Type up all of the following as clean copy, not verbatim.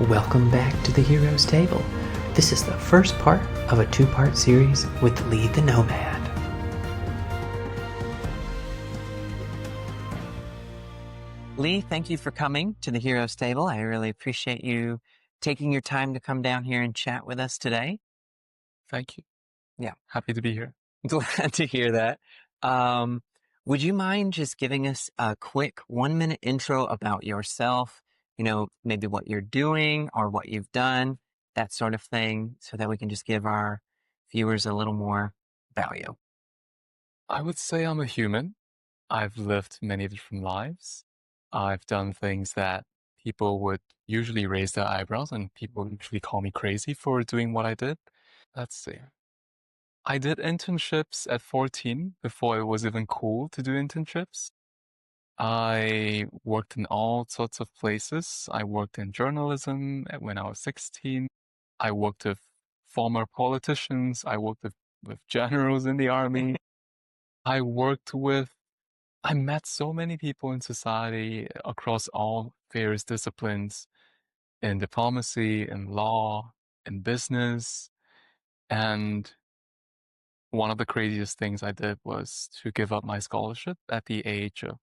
Welcome back to the Hero's Table. This is the first part of a two-part series with LeeTheNomad. Lee, thank you for coming to the Hero's Table. I really appreciate you taking your time to come down here and chat with us today. Thank you. Yeah. Happy to be here. Glad to hear that. Would you mind just giving us a quick 1-minute intro about yourself? Maybe what you're doing or what you've done, that sort of thing, so that we can just give our viewers a little more value. I would say I'm a human. I've lived many different lives. I've done things that people would usually raise their eyebrows and people usually call me crazy for doing what I did. Let's see. I did internships at 14 before it was even cool to do internships. I worked in all sorts of places. I worked in journalism when I was 16. I worked with former politicians. I worked with generals in the army. I met so many people in society across all various disciplines in diplomacy, in law, in business. And one of the craziest things I did was to give up my scholarship at the age of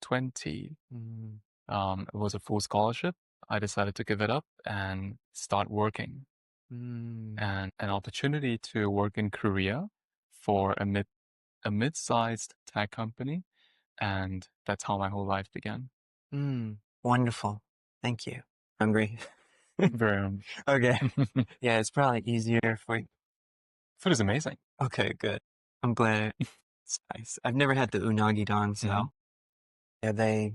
20. It was a full scholarship. I decided to give it up and start working. And an opportunity to work in Korea for a mid-sized tech company. And that's how my whole life began. Wonderful. Thank you. Hungry? Very. Okay. Yeah, it's probably easier for you. Food is amazing. Okay, good. I'm glad. It's nice. I've never had the unagi don, so yeah, they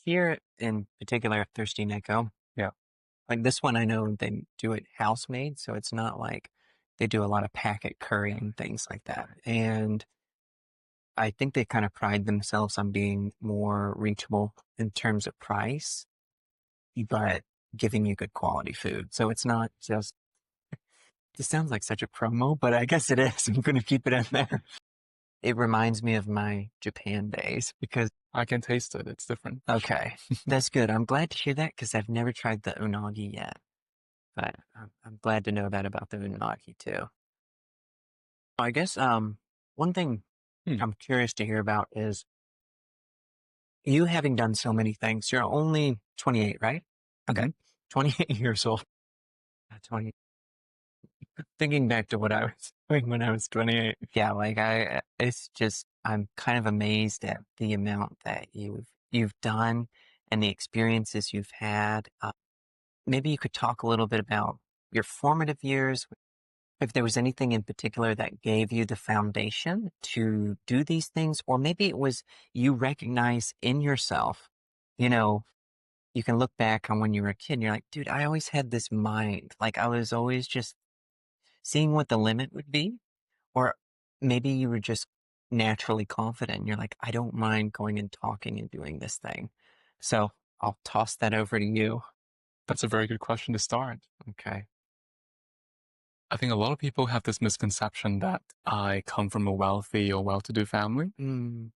here in particular at Thirsty Neko. Yeah. Like this one, I know they do it house made, so it's not like they do a lot of packet curry and things like that. And I think they kind of pride themselves on being more reachable in terms of price, but giving you good quality food. So it's not just, it sounds like such a promo, but I guess it is. I'm going to keep it in there. It reminds me of my Japan days because I can taste it. It's different. okay, that's good. I'm glad to hear that because I've never tried the unagi yet, but I'm glad to know that about the unagi too. I guess one thing I'm curious to hear about is you having done so many things. You're only 28, right? Okay, 28 years old. 20. Thinking back to what I was doing when I was 28. Yeah, it's just I'm kind of amazed at the amount that you've done and the experiences you've had. Maybe you could talk a little bit about your formative years, if there was anything in particular that gave you the foundation to do these things, or maybe it was you recognize in yourself, you can look back on when you were a kid and you're like, dude, I always had this mind. Like I was always just seeing what the limit would be, or maybe you were just naturally confident. And you're like, I don't mind going and talking and doing this thing. So I'll toss that over to you. That's a very good question to start. Okay. I think a lot of people have this misconception that I come from a wealthy or well-to-do family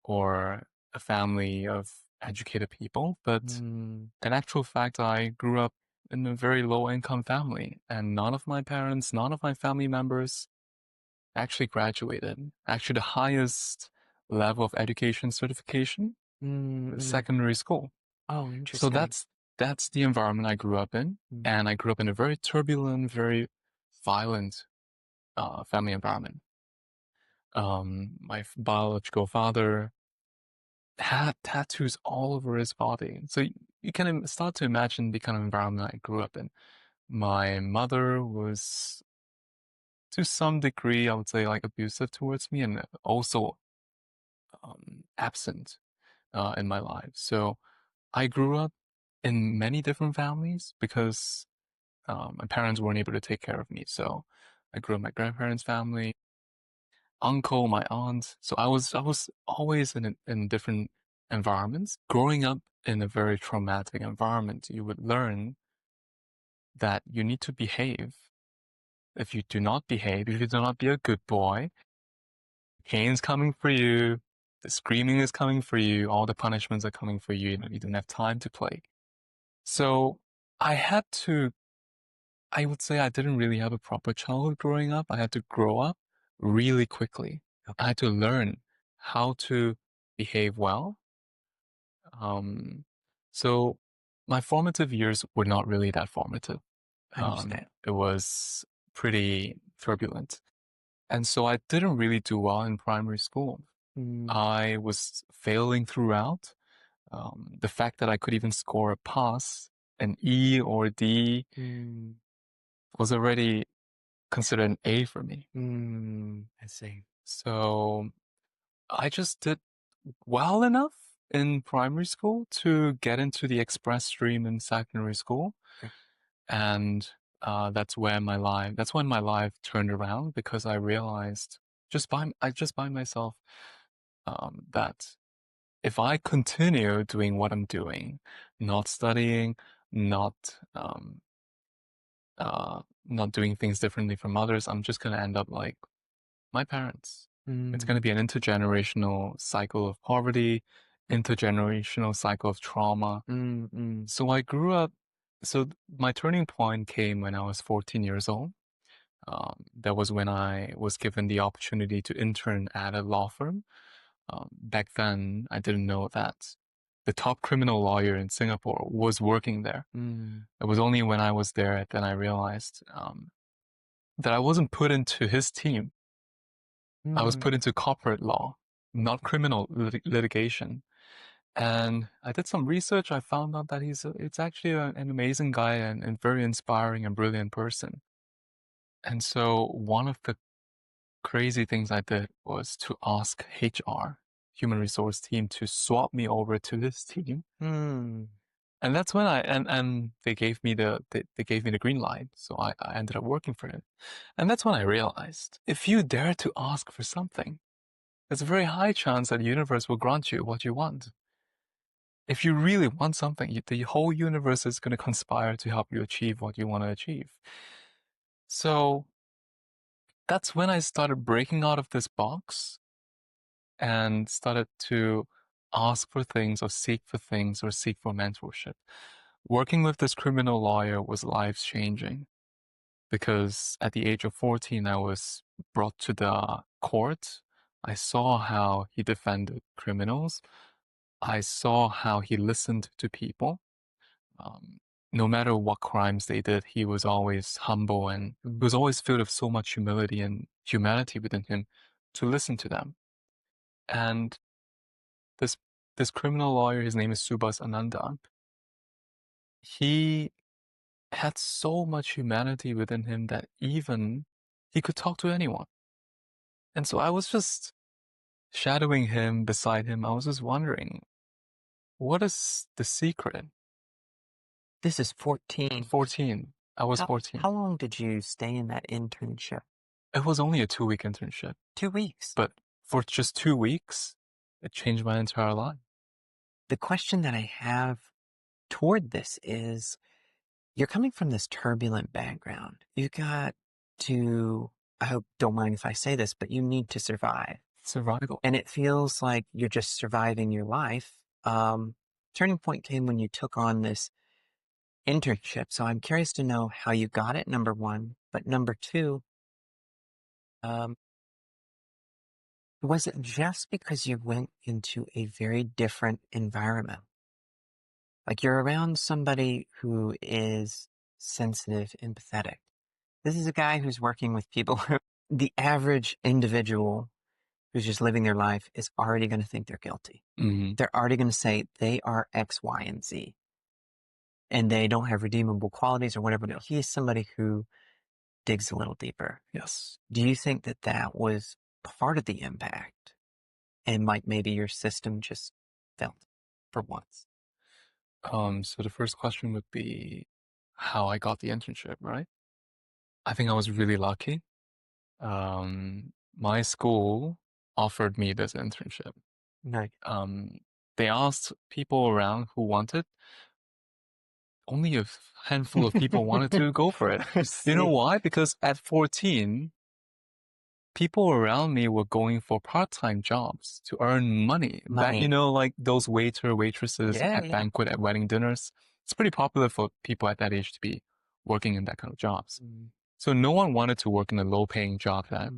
or a family of educated people, but in actual fact, I grew up in a very low-income family, and none of my parents, none of my family members actually graduated. Actually, the highest level of education certification, secondary school. Oh, interesting. So that's the environment I grew up in, and I grew up in a very turbulent, very violent family environment. My biological father had tattoos all over his body. So you can start to imagine the kind of environment I grew up in. My mother was, to some degree, I would say, like abusive towards me and also absent in my life. So I grew up in many different families because my parents weren't able to take care of me. So I grew up in my grandparents' family, uncle, my aunt. So I was always in different environments. Growing up in a very traumatic environment, you would learn that you need to behave. If you do not behave, if you do not be a good boy, pain's coming for you, the screaming is coming for you, all the punishments are coming for you, you don't have time to play. So I had to I would say I didn't really have a proper childhood growing up. I had to grow up really quickly. I Okay. had to learn how to behave well. Um, so my formative years were not really that formative. I understand. It was pretty turbulent. And so I didn't really do well in primary school. Mm, I was failing throughout. The fact that I could even score a pass, an E or a D, mm, was already considered an A for me. I see. So I just did well enough in primary school to get into the express stream in secondary school. Okay. And that's when my life turned around because I realized just by myself that if I continue doing what I'm doing, not studying, not um, not doing things differently from others, I'm just gonna end up like my parents. It's gonna Mm, be an intergenerational cycle of poverty, intergenerational cycle of trauma. mm, mm, So I grew up. So my turning point came when I was 14 years old. That was when I was given the opportunity to intern at a law firm. Back then, I didn't know that the top criminal lawyer in Singapore was working there. mm, It was only when I was there that I realized that I wasn't put into his team. I was mm, put into corporate law, not criminal litigation. And I did some research. I found out that it's actually an amazing guy and very inspiring and brilliant person. And so one of the crazy things I did was to ask HR, human resource team, to swap me over to this team. mm. And that's when and they gave me they gave me the green light. So I ended up working for it. And that's when I realized if you dare to ask for something, there's a very high chance that the universe will grant you what you want. If you really want something, the whole universe is going to conspire to help you achieve what you want to achieve. So that's when I started breaking out of this box and started to ask for things or seek for things or seek for mentorship. Working with this criminal lawyer was life changing because at the age of 14, I was brought to the court. I saw how he defended criminals. I saw how he listened to people. Um, no matter what crimes they did, he was always humble and was always filled with so much humility and humanity within him to listen to them. And this this criminal lawyer, his name is Subhas Ananda, he had so much humanity within him that even he could talk to anyone. And so I was just shadowing him beside him. I was just wondering, what is the secret? This is 14. 14. I was How 14. how long did you stay in that internship? It was only a 2 week internship, 2 weeks. but for just 2 weeks, it changed my entire life. The question that I have toward this is you're coming from this turbulent background. You got to, I hope, don't mind if I say this, but you need to survive. Survival. And it feels like you're just surviving your life. Turning point came when you took on this internship. So I'm curious to know how you got it, number one. But number two, um, was it just because you went into a very different environment? Like you're around somebody who is sensitive, empathetic. This is a guy who's working with people who the average individual who's just living their life is already going to think they're guilty. Hmm. They're already going to say they are X, Y, and Z, and they don't have redeemable qualities or whatever. But he is somebody who digs a little deeper. Yes. Do you think that that was part of the impact? And like maybe your system just felt for once? So the first question would be how I got the internship, right? I think I was really lucky. My school offered me this internship. No. Um, they asked people around who wanted. Only a handful of people wanted to go for it. I You know see. why? Because at 14, people around me were going for part-time jobs to earn money. Back, Money. like those waitresses Yeah, at yeah. wedding dinners. It's pretty popular for people at that age to be working in that kind of jobs. Mm. So no one wanted to work in a low-paying job that,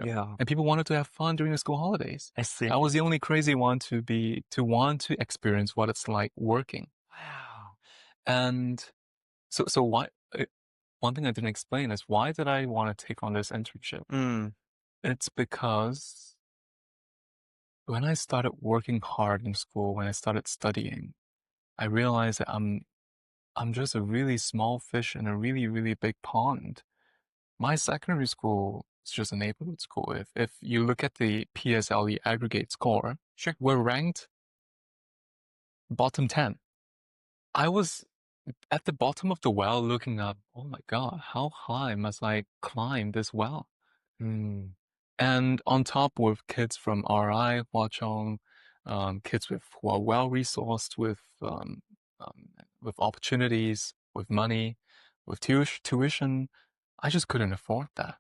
Yeah, and people wanted to have fun during the school holidays. I see. I was the only crazy one to want to experience what it's like working. Wow. And so why, one thing I didn't explain is why did I want to take on this internship? Mm. It's because when I started working hard in school, when I started studying, I realized that I'm just a really small fish in a really, really big pond. My secondary school is just a neighborhood school. If you look at the PSLE aggregate score, Sure. we're ranked bottom 10. I was at the bottom of the well looking up, oh my God, how high must I climb this well? Mm. And on top with kids from RI, Hwa kids who are well-resourced um, with opportunities, with money, with tuition, I just couldn't afford that.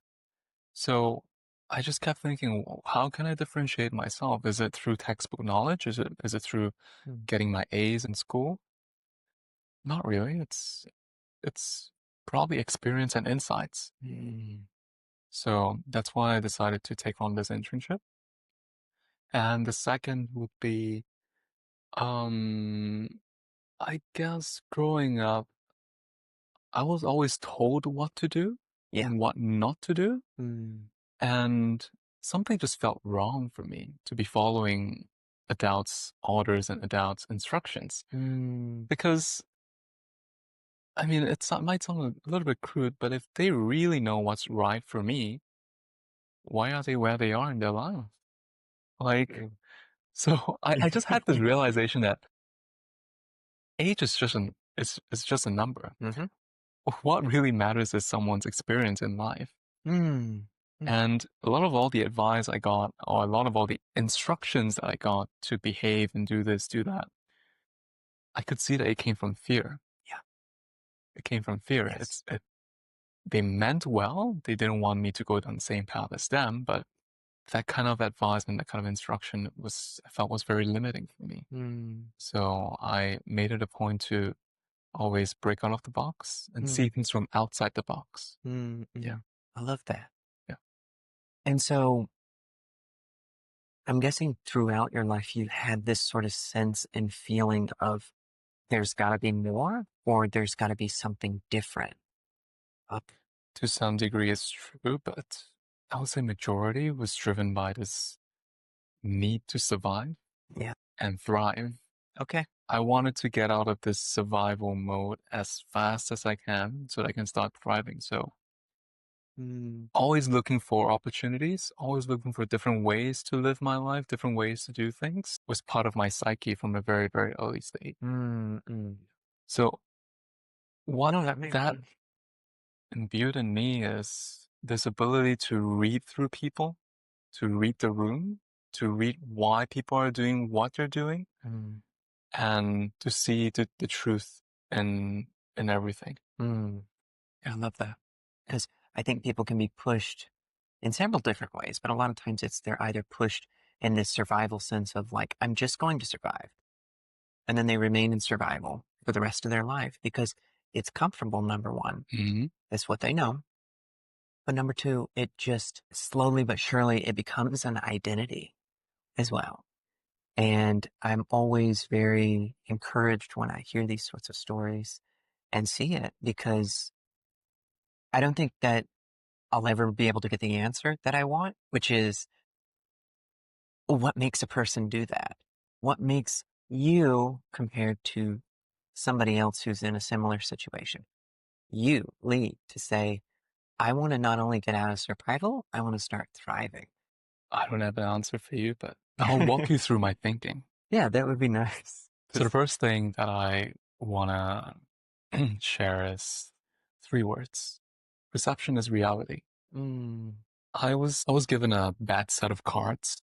So I just kept thinking, how can I differentiate myself? Is it through textbook knowledge? Is it through Mm. getting my A's in school? Not really. It's probably experience and insights. Mm. So that's why I decided to take on this internship. And the second would be, um, I guess growing up, I was always told what to do Yeah. and what not to do. Mm. And something just felt wrong for me to be following adults' orders and adults' instructions. Mm. Because, I mean, it might sound a little bit crude, but if they really know what's right for me, why are they where they are in their life? Like, so I just had this realization that age is just it's just a number. Mm-hmm. What really matters is someone's experience in life. Mm. Mm. And a lot of all the advice I got, or a lot of all the instructions that I got to behave and do this, do that, I could see that it came from fear. Yeah. It came from fear. Yes. They meant well. They didn't want me to go down the same path as them, but that kind of advice and that kind of instruction I felt was very limiting for me. Mm. So I made it a point to always break out of the box and see Mm. things from outside the box. Mm. Yeah. Mm. I love that. Yeah. And so I'm guessing throughout your life, you had this sort of sense and feeling of there's got to be more or there's got to be something different. Up. To some degree, it's true, but I would say majority was driven by this need to survive Yeah. and thrive. Okay. I wanted to get out of this survival mode as fast as I can so that I can start thriving. So Mm. always looking for opportunities, always looking for different ways to live my life, different ways to do things was part of my psyche from a very, very early stage. Mm. Mm. So what No, that makes that sense. imbued in me is this ability to read through people, to read the room, to read why people are doing what they're doing, Mm. and to see the truth in everything. Mm. Yeah, I love that. Because I think people can be pushed in several different ways, but a lot of times they're either pushed in this survival sense of like, I'm just going to survive. And then they remain in survival for the rest of their life because it's comfortable, number one. Hmm. That's what they know. But number two, it just slowly but surely it becomes an identity as well. And I'm always very encouraged when I hear these sorts of stories and see it because I don't think that I'll ever be able to get the answer that I want, which is what makes a person do that? What makes you compared to somebody else who's in a similar situation? You, Lee, to say, I want to not only get out of survival, I want to start thriving. I don't have an answer for you, but I'll walk you through my thinking. Yeah, that would be nice. So the first thing that I want to share is three words. Perception is reality. Mm, I was given a bad set of cards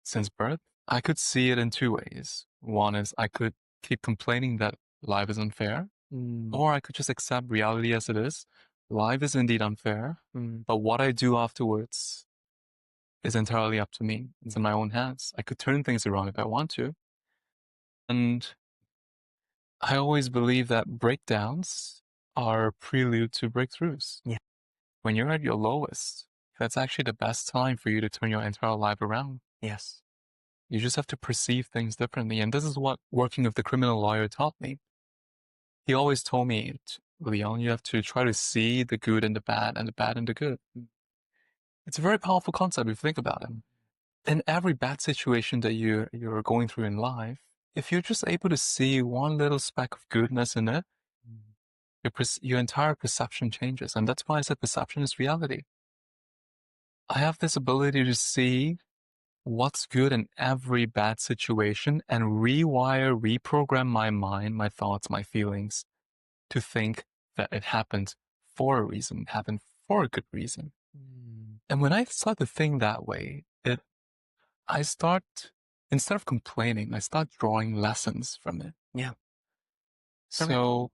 since birth. I could see it in two ways. One is I could keep complaining that life is unfair, mm, or I could just accept reality as it is. Life is indeed unfair, mm, but what I do afterwards is entirely up to me. It's in mm, my own hands. I could turn things around if I want to. And I always believe that breakdowns are prelude to breakthroughs. Yeah. When you're at your lowest, that's actually the best time for you to turn your entire life around. Yes. You just have to perceive things differently. And this is what working with the criminal lawyer taught me. He always told me, Leon, you have to try to see the good and the bad and the bad and the good. It's a very powerful concept if you think about it. In every bad situation that you're going through in life, if you're just able to see one little speck of goodness in it, your entire perception changes. And that's why I said perception is reality. I have this ability to see what's good in every bad situation and reprogram my mind, my thoughts, my feelings to think that it happened for a reason, it happened for a good reason. And when I start to think that way, I start, instead of complaining, I start drawing lessons from it. Yeah. So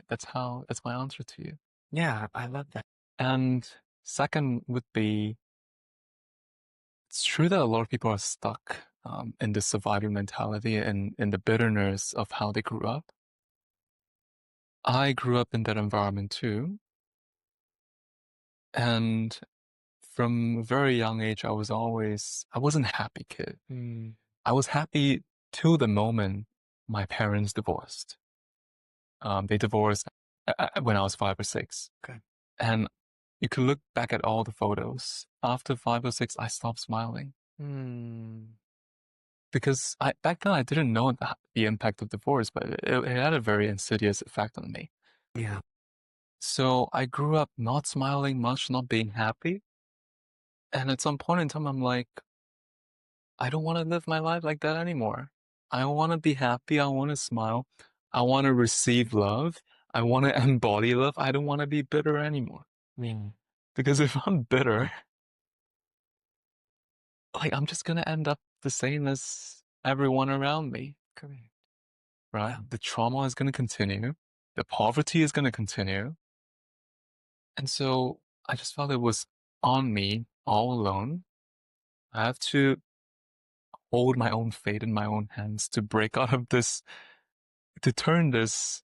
that's my answer to you. Yeah, I love that. And second would be, it's true that a lot of people are stuck in the survival mentality and in the bitterness of how they grew up. I grew up in that environment too. And from a very young age, I wasn't a happy kid. I was happy till the moment my parents divorced. They divorced when I was 5 or 6. Okay. And you could look back at all the photos. After 5 or 6, I stopped smiling. Because back then I didn't know the impact of divorce, but it had a very insidious effect on me. Yeah. So I grew up not smiling much, not being happy. And at some point in time, I'm like, I don't want to live my life like that anymore. I want to be happy. I want to smile. I want to receive love. I want to embody love. I don't want to be bitter anymore. Yeah. Because if I'm bitter, like I'm just going to end up the same as everyone around me. Correct. Right? Yeah. The trauma is going to continue. The poverty is going to continue. And so I just felt it was on me all alone. I have to hold my own fate in my own hands to break out of this, to turn this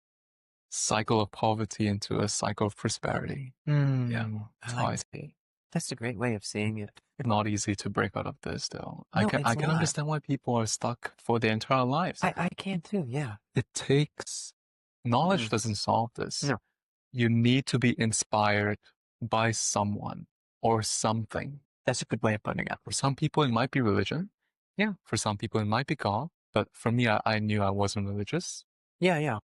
cycle of poverty into a cycle of prosperity. Yeah, I that's how like I that. see it. That's a great way of seeing it. Not easy to break out of this, though. No, I it's can not. understand why people are stuck for their entire lives. I can too, yeah. It takes knowledge doesn't solve this. No. You need to be inspired by someone or something. That's a good way of putting it. For some people, it might be religion. Yeah. For some people, it might be God. But for me, I knew I wasn't religious. Yeah, yeah.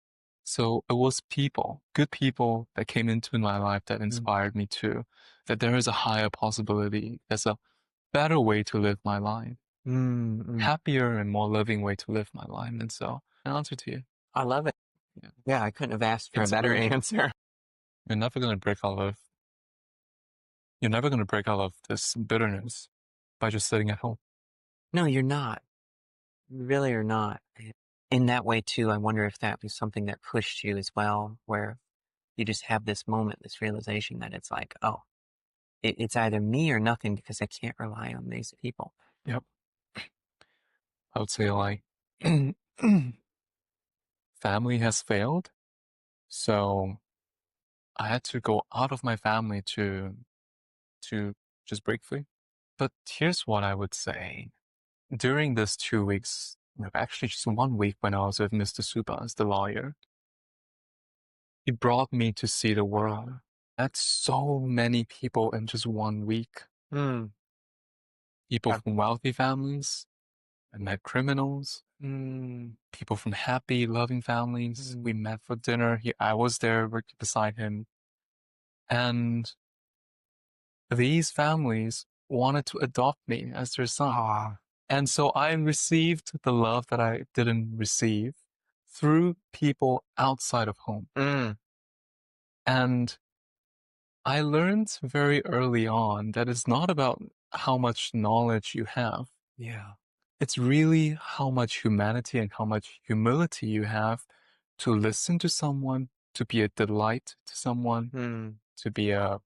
So it was people, good people that came into my life that inspired me too, that there is a higher possibility. There's a better way to live my life, happier and more loving way to live my life. And so, an answer to you. I love it. Yeah. Yeah, I couldn't have asked for a better answer. You're never going to break out of this bitterness by just sitting at home. No, you're not. You really are not. In that way too, I wonder if that was something that pushed you as well, where you just have this moment, this realization that it's like, oh, it's either me or nothing because I can't rely on these people. Yep. I would say like family has failed. So I had to go out of my family to just break free. But here's what I would say. During this 2 weeks, actually just 1 week when I was with Mr. Subas, the lawyer, he brought me to see the world. That's so many people in just 1 week. People from wealthy families. I met criminals. People from happy, loving families. We met for dinner. I was there working beside him. And these families wanted to adopt me as their son. And so I received the love that I didn't receive through people outside of home. And I learned very early on that it's not about how much knowledge you have. Yeah. It's really how much humanity and how much humility you have to listen to someone, to be a delight to someone, to be a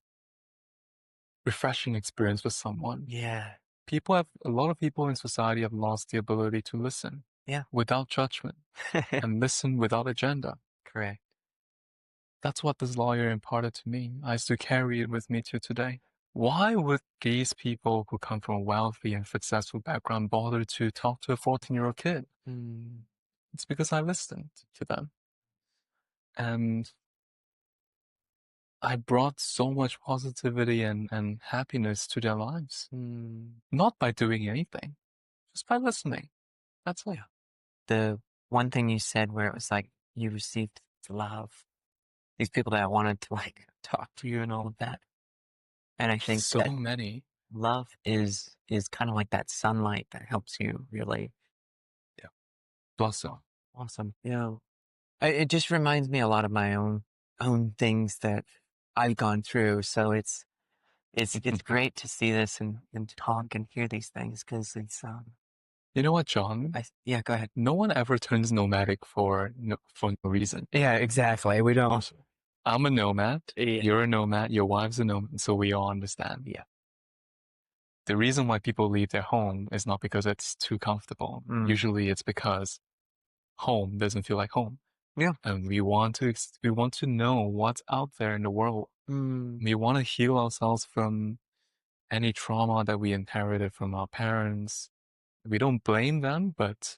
refreshing experience for someone. Yeah. A lot of people in society have lost the ability to listen. Yeah. Without judgment and listen without agenda. Correct. That's what this lawyer imparted to me. I still carry it with me to today. Why would these people who come from a wealthy and successful background bother to talk to a 14-year-old kid? It's because I listened to them. And I brought so much positivity and happiness to their lives. Not by doing anything, just by listening. That's all. The one thing you said where it was like you received love, these people that wanted to like talk to you and all of that. And I think So that many. love is kind of like that sunlight that helps you really. Yeah. Blossom. Awesome. Yeah. It just reminds me a lot of my own things that I've gone through. So it's great to see this and talk and hear these things because it's You know what, John? yeah, go ahead. No one ever turns nomadic for no reason. Yeah, exactly. We don't. I'm a nomad. Yeah. You're a nomad. Your wife's a nomad. So we all understand. Yeah. The reason why people leave their home is not because it's too comfortable. Usually it's because home doesn't feel like home. Yeah. And we want to know what's out there in the world. We want to heal ourselves from any trauma that we inherited from our parents. We don't blame them, but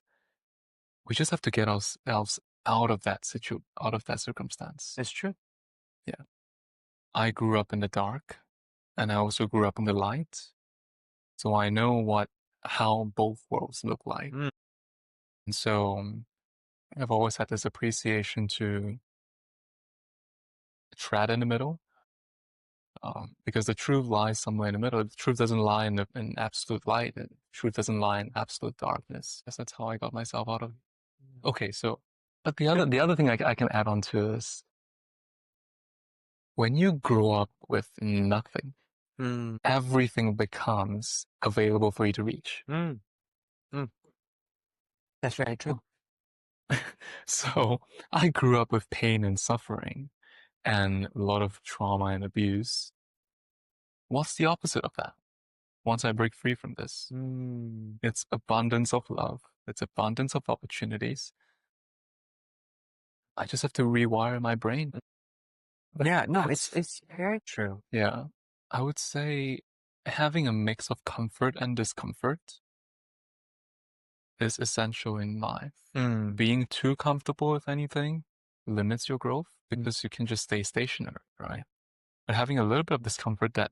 we just have to get ourselves out of that circumstance. It's true. Yeah. I grew up in the dark, and I also grew up in the light. So I know how both worlds look like. And so I've always had this appreciation to tread in the middle, because the truth lies somewhere in the middle. The truth doesn't lie in absolute light. The truth doesn't lie in absolute darkness. Guess that's how I got myself out of it. Okay, so, but the other thing I can add on to is when you grow up with nothing, everything becomes available for you to reach. That's very true. So I grew up with pain and suffering and a lot of trauma and abuse. What's the opposite of that? Once I break free from this, it's abundance of love. It's abundance of opportunities. I just have to rewire my brain. Yeah, no, it's very true. Yeah. I would say having a mix of comfort and discomfort is essential in life. Being too comfortable with anything limits your growth because you can just stay stationary, right? But having a little bit of discomfort that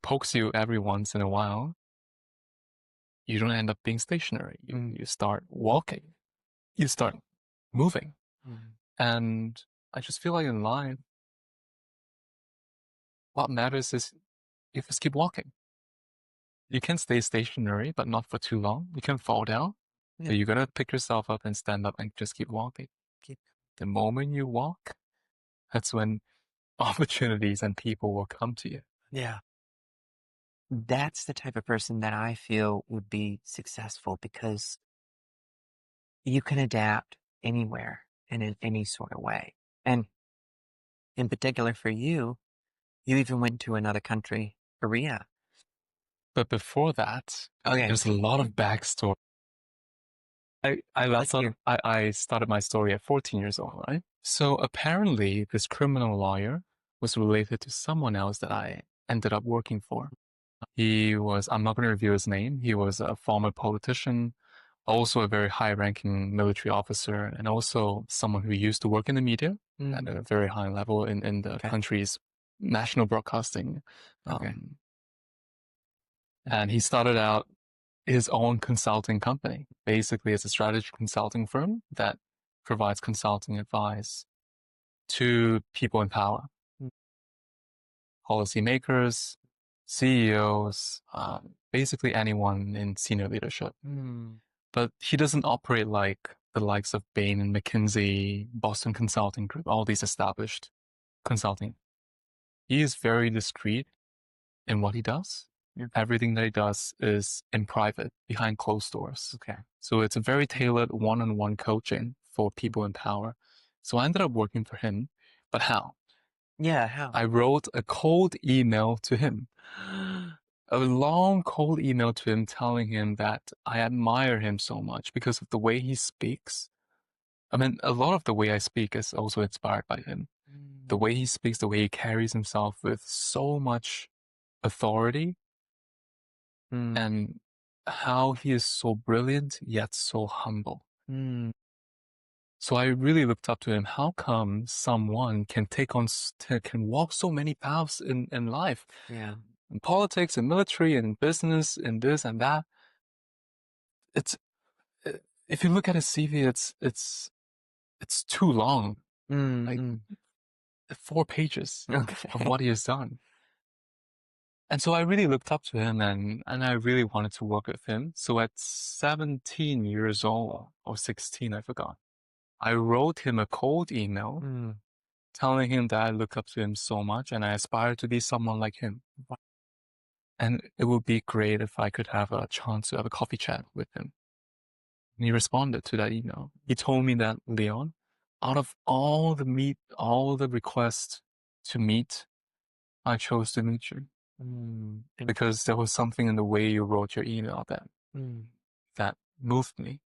pokes you every once in a while, you don't end up being stationary. You start walking. You start moving. And I just feel like in life, what matters is you just keep walking. You can stay stationary, but not for too long. You can fall down. Yeah. So you gotta pick yourself up and stand up and just keep walking. The moment you walk, that's when opportunities and people will come to you. Yeah. That's the type of person that I feel would be successful because you can adapt anywhere and in any sort of way. And in particular for you, you even went to another country, Korea. But before that, Okay. there's a lot of backstory. I started my story at 14 years old, right? So apparently this criminal lawyer was related to someone else that I ended up working for. I'm not going to reveal his name. He was a former politician, also a very high ranking military officer, and also someone who used to work in the media at a very high level in the country's national broadcasting. And he started out his own consulting company. Basically, it's a strategy consulting firm that provides consulting advice to people in power, policymakers, CEOs, basically anyone in senior leadership. But he doesn't operate like the likes of Bain and McKinsey, Boston Consulting Group, all these established consulting. He is very discreet in what he does. Everything that he does is in private, behind closed doors. Okay. So it's a very tailored one-on-one coaching for people in power. So I ended up working for him. But how? Yeah, how? I wrote a cold email to him. A long cold email to him telling him that I admire him so much because of the way he speaks, I mean, a lot of the way I speak is also inspired by him. The way he speaks, the way he carries himself with so much authority, and how he is so brilliant yet so humble. So I really looked up to him. How come someone can can walk so many paths in life, Yeah. in politics, in military, in business, in this and that? It's if you look at his CV, it's too long, like Mm-hmm. 4 pages of Okay. what he has done. And so I really looked up to him, and I really wanted to work with him. So at 17 years old, or 16, I forgot, I wrote him a cold email telling him that I look up to him so much and I aspire to be someone like him. And it would be great if I could have a chance to have a coffee chat with him. And he responded to that email. He told me that, Leon, out of all the requests to meet, I chose to meet you. Because there was something in the way you wrote your email that moved me.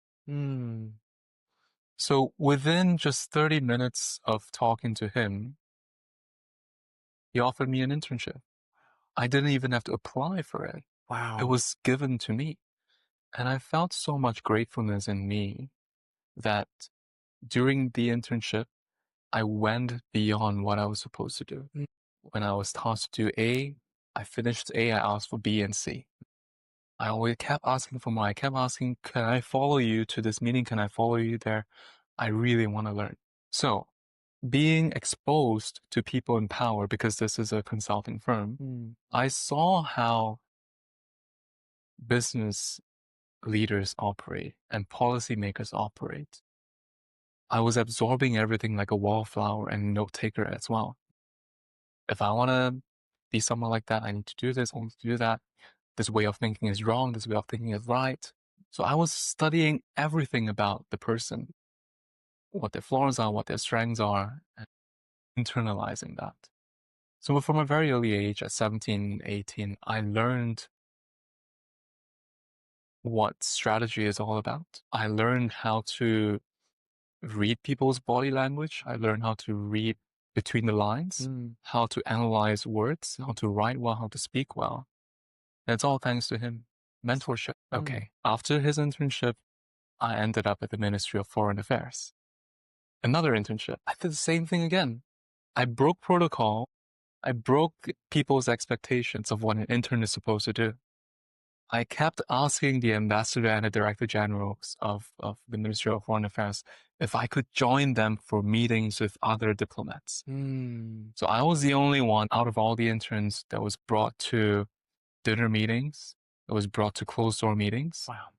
So within just 30 minutes of talking to him, he offered me an internship. I didn't even have to apply for it. Wow. It was given to me. And I felt so much gratefulness in me that during the internship, I went beyond what I was supposed to do. When I was tasked to do A, I finished A, I asked for B and C. I always kept asking for more. I kept asking, can I follow you to this meeting? Can I follow you there? I really want to learn. So being exposed to people in power, because this is a consulting firm, I saw how business leaders operate and policymakers operate. I was absorbing everything like a wallflower and note taker as well. If I want to be someone like that, I need to do this, I want to do that. This way of thinking is wrong, this way of thinking is right. So I was studying everything about the person, what their flaws are, what their strengths are, and internalizing that. So from a very early age, at 17, 18, I learned what strategy is all about. I learned how to read people's body language. I learned how to read between the lines, how to analyze words, how to write well, how to speak well. And it's all thanks to him. Mentorship. Okay. After his internship, I ended up at the Ministry of Foreign Affairs. Another internship. I did the same thing again. I broke protocol. I broke people's expectations of what an intern is supposed to do. I kept asking the ambassador and the director generals of the Ministry of Foreign Affairs if I could join them for meetings with other diplomats. So I was the only one out of all the interns that was brought to dinner meetings, that was brought to closed door meetings. Wow.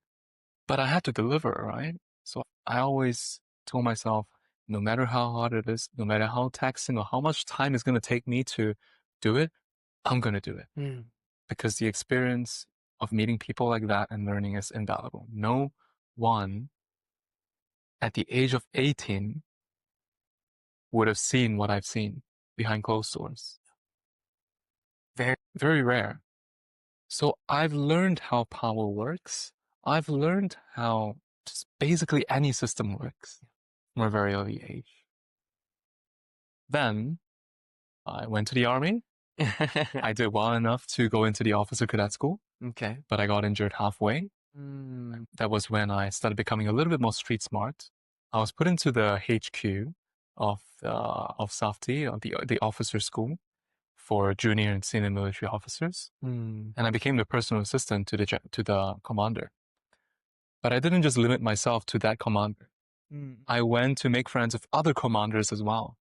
But I had to deliver, right? So I always told myself, no matter how hard it is, no matter how taxing or how much time it's going to take me to do it, I'm going to do it. Because the experience of meeting people like that and learning is invaluable. No one at the age of 18 would have seen what I've seen behind closed doors. Very, very rare. So I've learned how power works. I've learned how just basically any system works from a very early age. Then I went to the army. I did well enough to go into the officer cadet school. Okay. But I got injured halfway. That was when I started becoming a little bit more street smart. I was put into the HQ of SAFTI, the officer school for junior and senior military officers, and I became the personal assistant to the commander. But I didn't just limit myself to that commander. I went to make friends with other commanders as well.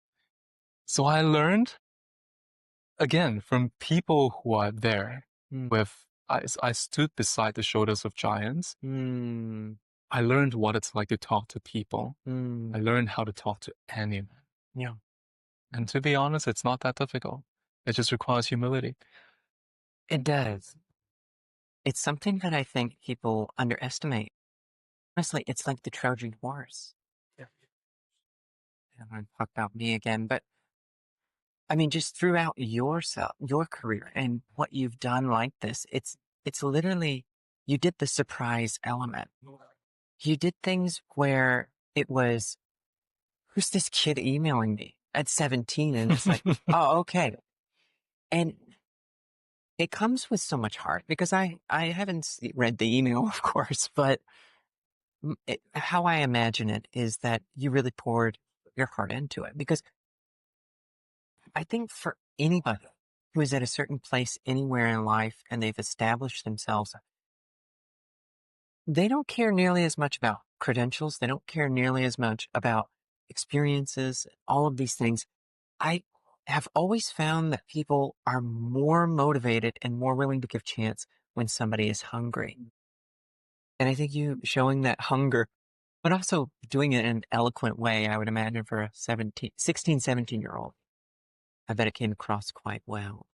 So I learned again from people who are there with. I stood beside the shoulders of giants. I learned what it's like to talk to people. I learned how to talk to anyone. Yeah. And to be honest, it's not that difficult. It just requires humility. It does. It's something that I think people underestimate. Honestly, it's like the Trojan Horse. Yeah. I'm going to talk about me again, but I mean, just throughout your career and what you've done like this, it's literally, you did the surprise element. You did things where it was who's this kid emailing me at 17? And it's like, oh, okay. And it comes with so much heart because I haven't read the email, of course, but how I imagine it is that you really poured your heart into it. Because I think for anybody who is at a certain place anywhere in life and they've established themselves, they don't care nearly as much about credentials. They don't care nearly as much about experiences, all of these things. I have always found that people are more motivated and more willing to give chance when somebody is hungry. And I think you showing that hunger, but also doing it in an eloquent way, I would imagine for a 16, 17-year-old. I bet it came across quite well.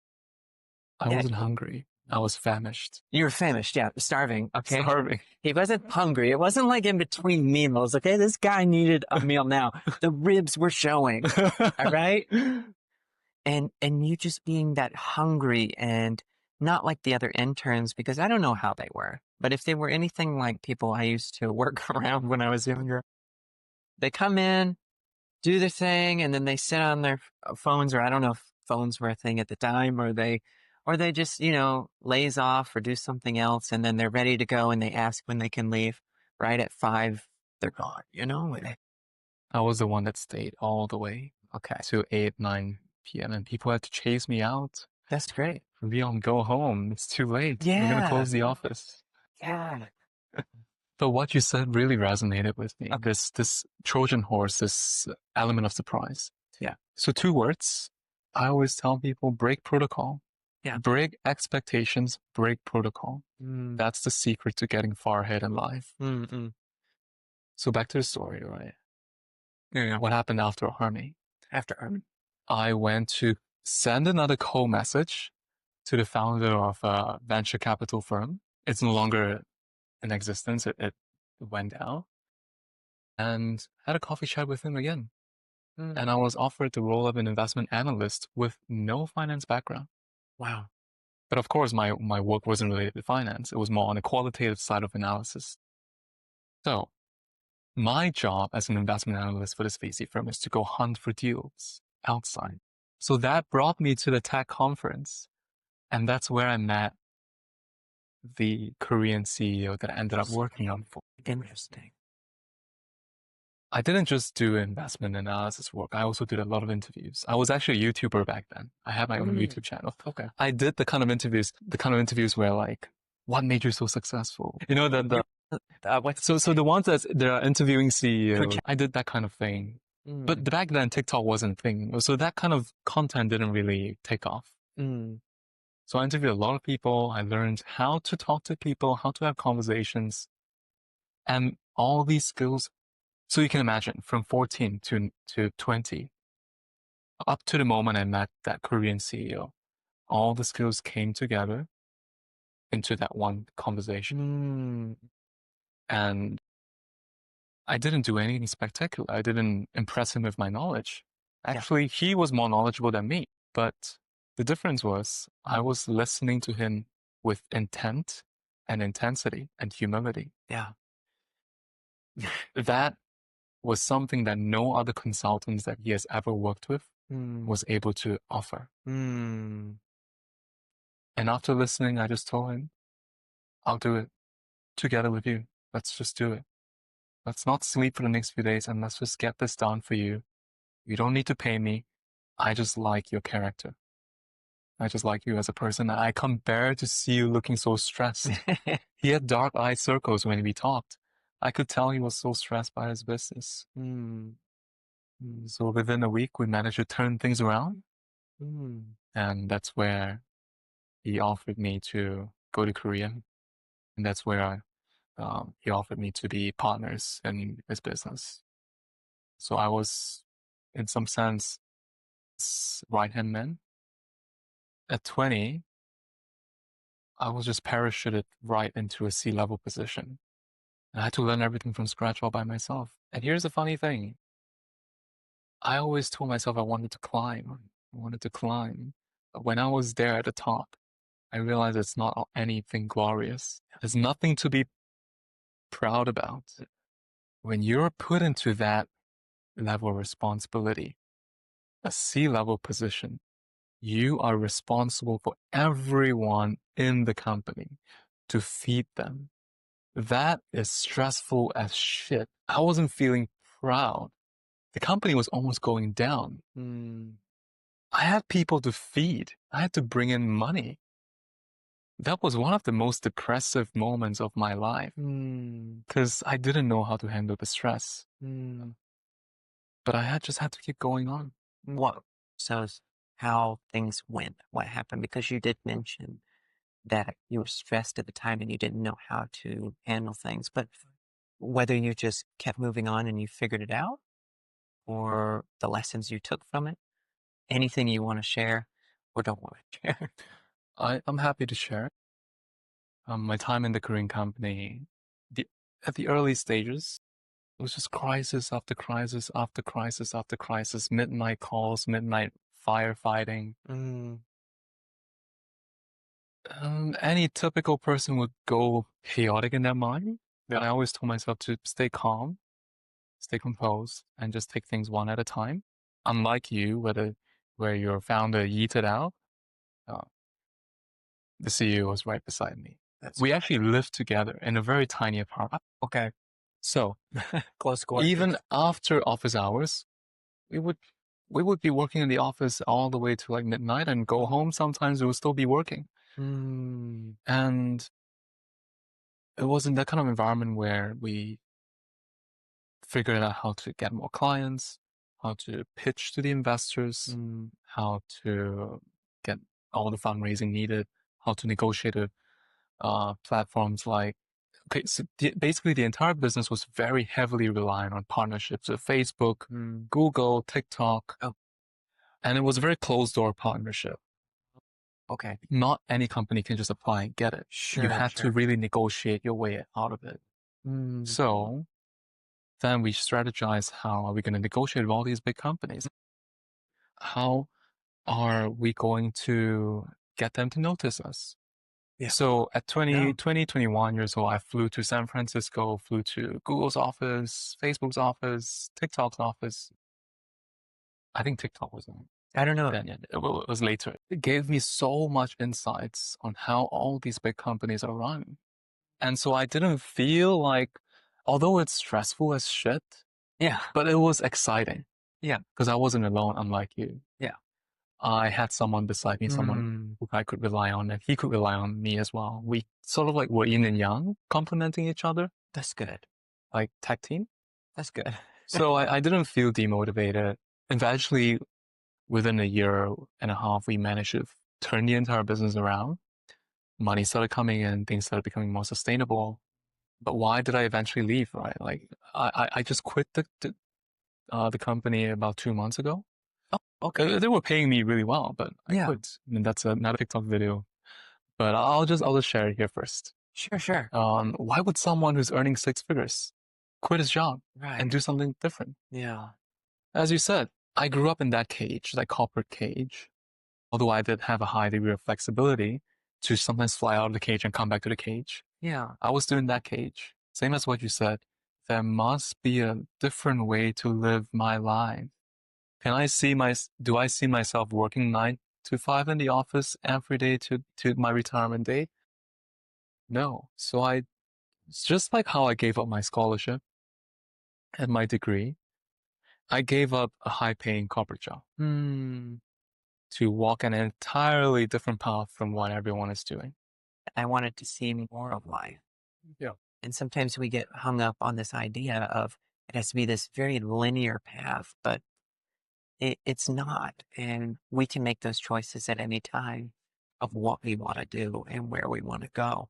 I Yeah, wasn't hungry. I was famished. you were famished, yeah, starving, okay? Starving. He wasn't hungry. It wasn't like in between meals, okay? This guy needed a meal now. The ribs were showing, all right? And you just being that hungry and not like the other interns, because I don't know how they were, but if they were anything like people I used to work around when I was younger, they come in, do their thing, and then they sit on their phones, or I don't know if phones were a thing at the time, or they just, laze off or do something else, and then they're ready to go and they ask when they can leave. Right at 5, they're gone, I was the one that stayed all the way Okay. to 8, 9 p.m. and people had to chase me out. That's great. Leon, go home. It's too late. We're going to Yeah. close the office. Yeah. But what you said really resonated with me. Okay. This Trojan horse, this element of surprise. Yeah. So 2 words. I always tell people, break protocol. Yeah. Break expectations, break protocol. Mm. That's the secret to getting far ahead in life. Mm-mm. So back to the story, right? Yeah. What happened after Army? After Army. I went to send another cold message to the founder of a venture capital firm. It's no longer in existence. It went down. And had a coffee chat with him again. And I was offered the role of an investment analyst with no finance background. Wow. But of course, my work wasn't related to finance. It was more on the qualitative side of analysis. So my job as an investment analyst for this VC firm is to go hunt for deals outside. So that brought me to the tech conference. And that's where I met the Korean CEO that I ended up working on for. Interesting. I didn't just do investment analysis work. I also did a lot of interviews. I was actually a YouTuber back then. I had my own YouTube channel. Okay. I did the kind of interviews where like, what made you so successful? You know, so the ones that they're interviewing CEOs, I did that kind of thing. But back then TikTok wasn't a thing. So that kind of content didn't really take off. So I interviewed a lot of people. I learned how to talk to people, how to have conversations, and all these skills. So you can imagine from 14 to 20, up to the moment I met that Korean CEO, all the skills came together into that one conversation. And I didn't do anything spectacular. I didn't impress him with my knowledge. Actually, he was more knowledgeable than me. But the difference was I was listening to him with intent and intensity and humility. Yeah. That was something that no other consultants that he has ever worked with was able to offer. And after listening, I just told him, I'll do it together with you. Let's just do it. Let's not sleep for the next few days and let's just get this done for you. You don't need to pay me. I just like your character. I just like you as a person. I can't bear to see you looking so stressed. He had dark eye circles when we talked. I could tell he was so stressed by his business. So within a week, we managed to turn things around. And that's where he offered me to go to Korea. And that's where he offered me to be partners in his business. So I was, in some sense, his right-hand man. At 20, I was just parachuted right into a C-level position. And I had to learn everything from scratch all by myself. And here's the funny thing. I always told myself I wanted to climb. But when I was there at the top, I realized it's not anything glorious. There's nothing to be proud about. When you're put into that level of responsibility, a C-level position. You are responsible for everyone in the company to feed them. That is stressful as shit. I wasn't feeling proud. The company was almost going down. I had people to feed. I had to bring in money. That was one of the most depressive moments of my life because I didn't know how to handle the stress. But I just had to keep going on. What? So how things went, what happened? Because you did mention that you were stressed at the time and you didn't know how to handle things, but whether you just kept moving on and you figured it out, or the lessons you took from it, anything you want to share or don't want to share. I'm happy to share. My time in the Korean company, at the early stages, it was just crisis after crisis after crisis after crisis, midnight calls, midnight firefighting. Any typical person would go chaotic in their mind, but I always told myself to stay calm, stay composed, and just take things one at a time. Unlike you, where your founder yeeted out, uh, the CEO was right beside me. We actually lived together in a very tiny apartment. Okay. So Close quarters. even after office hours, we would be working in the office all the way to like midnight and go home. Sometimes we would still be working. And it was in that kind of environment where we figured out how to get more clients, how to pitch to the investors, how to get all the fundraising needed, how to negotiate with platforms like, okay, so basically the entire business was very heavily reliant on partnerships with Facebook, Google, TikTok. Oh. And it was a very closed door partnership. Okay. Not any company can just apply and get it. Sure. You had to really negotiate your way out of it. So then we strategized, how are we going to negotiate with all these big companies? How are we going to get them to notice us? Yeah. So at 21 years old, I flew to San Francisco, flew to Google's office, Facebook's office, TikTok's office. I think TikTok was on. I don't know. Then yeah, it was later. It gave me so much insights on how all these big companies are run. And so I didn't feel like, although it's stressful as shit, Yeah. but it was exciting. Yeah. Because I wasn't alone, unlike you. Yeah. I had someone beside me, someone who I could rely on, and he could rely on me as well. We sort of like were yin and yang, complementing each other. That's good. Like tag team. That's good. So I didn't feel demotivated. Eventually, within a year and a half, we managed to turn the entire business around. Money started coming in, things started becoming more sustainable. But why did I eventually leave, right? Like I just quit the company about 2 months ago. Oh, okay. They were paying me really well, but I quit. I mean, that's not a TikTok video, but I'll just share it here first. Sure. Why would someone who's earning 6 figures quit his job and do something different? Yeah. As you said, I grew up in that cage, that corporate cage. Although I did have a high degree of flexibility to sometimes fly out of the cage and come back to the cage. Yeah. I was doing that cage. Same as what you said. There must be a different way to live my life. Do I see myself working 9 to 5 in the office every day to my retirement day? No. So it's just like how I gave up my scholarship and my degree. I gave up a high paying corporate job to walk an entirely different path from what everyone is doing. I wanted to see more of life. Yeah. And sometimes we get hung up on this idea of it has to be this very linear path, but it's not. And we can make those choices at any time of what we want to do and where we want to go.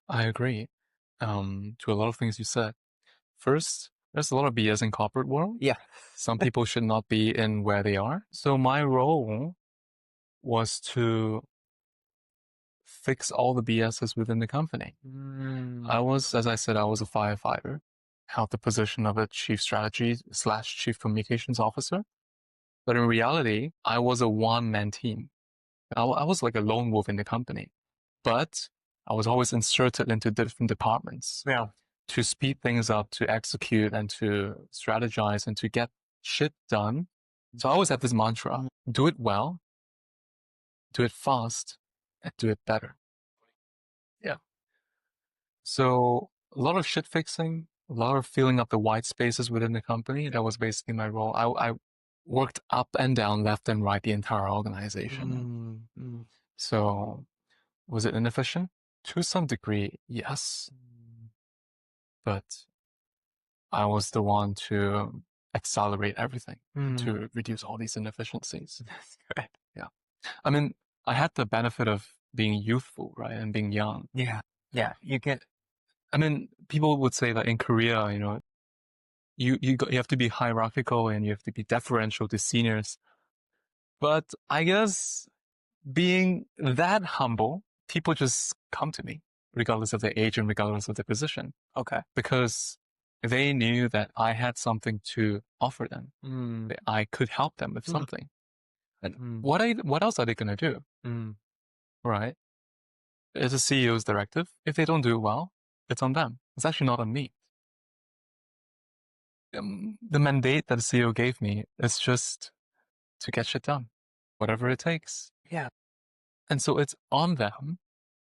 I agree to a lot of things you said. First, there's a lot of BS in corporate world. Yeah. Some people should not be in where they are. So my role was to fix all the BSs within the company. As I said, I was a firefighter, held the position of a chief strategy / chief communications officer. But in reality, I was a one-man team. I was like a lone wolf in the company, but I was always inserted into different departments. Yeah. to speed things up, to execute and to strategize and to get shit done. So I always have this mantra: do it well, do it fast, and do it better. Yeah. So a lot of shit fixing, a lot of filling up the white spaces within the company. That was basically my role. I worked up and down, left and right, the entire organization. So was it inefficient? To some degree, yes. But I was the one to accelerate everything to reduce all these inefficiencies. That's good. Yeah. I mean, I had the benefit of being youthful, right? And being young. Yeah. Yeah. I mean, people would say that in Korea, you have to be hierarchical and you have to be deferential to seniors. But I guess being that humble, people just come to me, regardless of their age and regardless of their position. Okay. Because they knew that I had something to offer them. That I could help them with something. And what else are they going to do? Right? It's a CEO's directive. If they don't do it well, it's on them. It's actually not on me. The mandate that the CEO gave me is just to get shit done, whatever it takes. Yeah. And so it's on them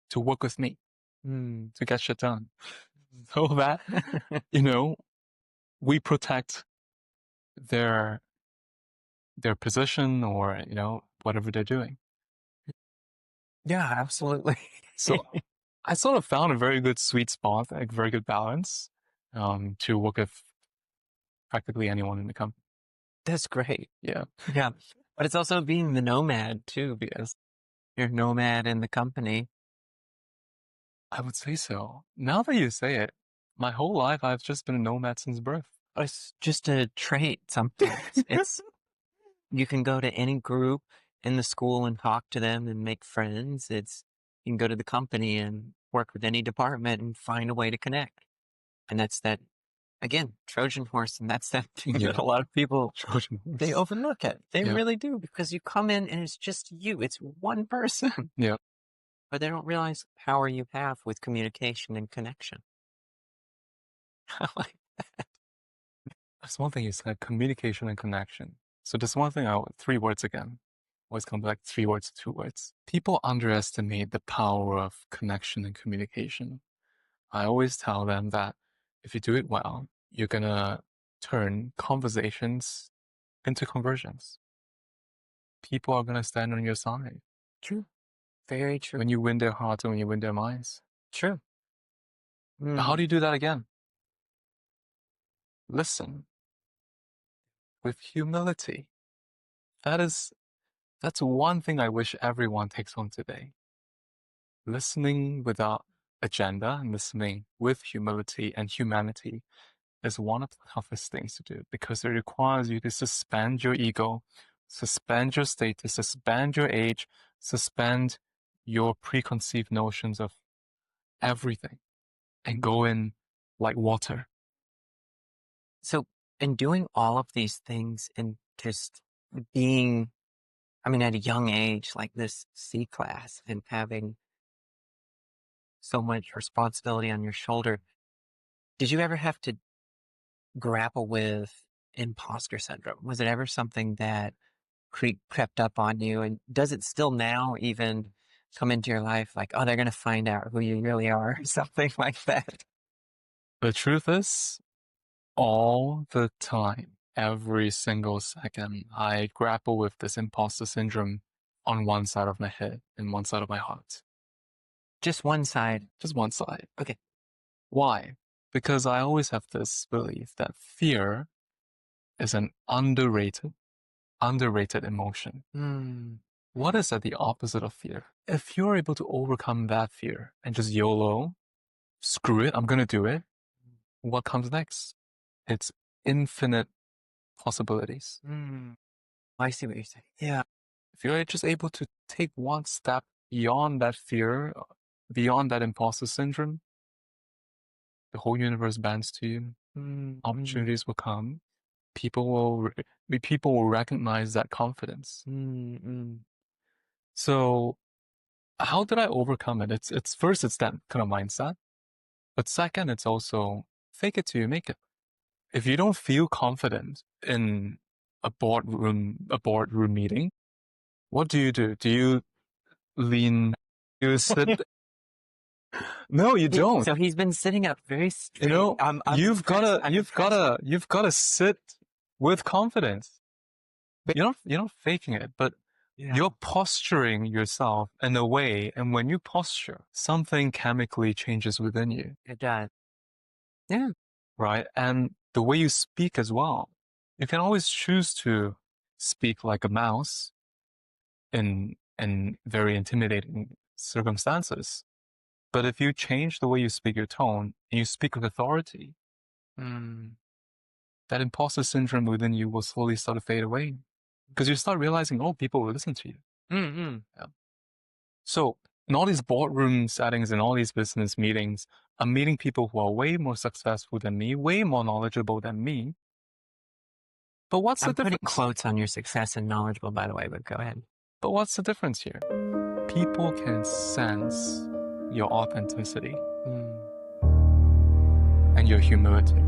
to work with me to get shit done. So that, we protect their position or, whatever they're doing. Yeah, absolutely. So I sort of found a very good sweet spot, a very good balance, to work with practically anyone in the company. That's great. Yeah. Yeah. But it's also being the nomad too, because you're nomad in the company. I would say so. Now that you say it, my whole life I've just been a nomad since birth. It's just a trait sometimes. You can go to any group in the school and talk to them and make friends. You can go to the company and work with any department and find a way to connect. And that's that, again, Trojan horse. And that's that thing that a lot of people, they overlook it. They really do, because you come in and it's just you. It's one person. Yeah. But they don't realize the power you have with communication and connection. I like that. That's one thing you said, communication and connection. So there's one thing, 3 words again. Always come back, 3 words, 2 words. People underestimate the power of connection and communication. I always tell them that if you do it well, you're gonna turn conversations into conversions. People are gonna stand on your side. True. Very true. When you win their hearts and when you win their minds. True. How do you do that again? Listen. With humility. That's one thing I wish everyone takes on today. Listening without agenda and listening with humility and humanity is one of the toughest things to do, because it requires you to suspend your ego, suspend your status, suspend your age, suspend your preconceived notions of everything, and go in like water. So, in doing all of these things and just being, at a young age, like this C class, and having so much responsibility on your shoulder, did you ever have to grapple with imposter syndrome? Was it ever something that crept up on you? And does it still now even come into your life, like, oh, they're going to find out who you really are, or something like that? The truth is, all the time, every single second, I grapple with this imposter syndrome on one side of my head and one side of my heart. Just one side? Just one side. Okay. Why? Because I always have this belief that fear is an underrated emotion. What is at the opposite of fear? If you're able to overcome that fear and just YOLO, screw it, I'm gonna do it, what comes next? It's infinite possibilities. I see what you're saying. Yeah. If you're just able to take one step beyond that fear, beyond that imposter syndrome, the whole universe bends to you. Opportunities will come. People will recognize that confidence. So how did I overcome it? It's that kind of mindset. But second, it's also fake it till you make it. If you don't feel confident in a boardroom meeting, what do? Do you lean? You sit? No, you don't. So he's been sitting up very straight. I'm you've impressed. gotta sit with confidence. You're not faking it, but you're posturing yourself in a way, and when you posture, something chemically changes within you. It does. Yeah. Right? And the way you speak as well. You can always choose to speak like a mouse in very intimidating circumstances. But if you change the way you speak your tone and you speak with authority, that imposter syndrome within you will slowly start to fade away. Because you start realizing, oh, people will listen to you. Yeah. So in all these boardroom settings and all these business meetings, I'm meeting people who are way more successful than me, way more knowledgeable than me. But what's the difference? I'm putting quotes on your success and knowledgeable, by the way, but go ahead. But what's the difference here? People can sense your authenticity and your humility.